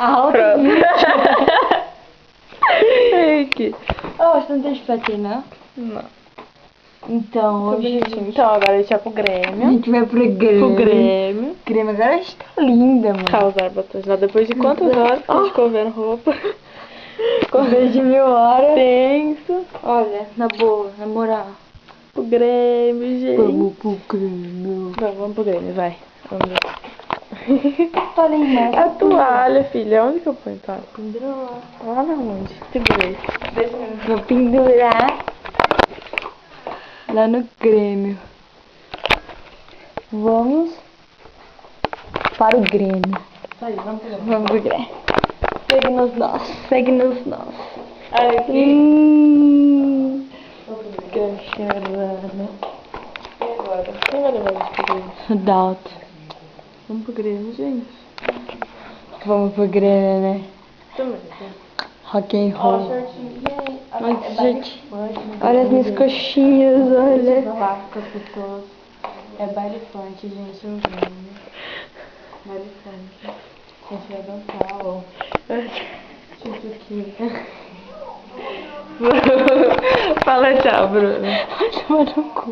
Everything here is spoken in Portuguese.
Alto. Aqui. Oh, você não tem chupete, não? Não. Então, hoje Então, agora a gente vai pro a Grêmio. gente vai pro Grêmio. Pro Grêmio. Grêmio agora está linda, mano. Causar batom lá depois de quantas horas que a gente ficou vendo roupa? Depois de 1000 horas. Tenso. Olha, na boa, na moral. Pro Grêmio, gente. Vamos pro Grêmio. Vamos pro Grêmio, vai. Vamos ver. Falei mais. A toalha, filha. Onde que eu ponho a toalha? Pendurou lá. Lá na onde? Segurei. Vou pendurar lá no Grêmio. Vamos para o Grêmio. Aí, vamos pro Grêmio. Vamos pro Grêmio. Segue-nos nós. Segue-nos nós. Aqui. Cacharana. E agora? Quem vai levar a gente pro Grêmio? Dalto. Vamos pro Grêmio, gente. Vamos pro Grêmio, né? Também. Rock and Ó, roll. shortinho. Olha, gente. Olha as minhas coxinhas, olha. Lá com as pessoas. É baile funk, gente, no Grêmio. Baile funk. A gente vai dançar, ó. Tchutchuquinha. Fala tchau, Bruno. Vai tomar no cu.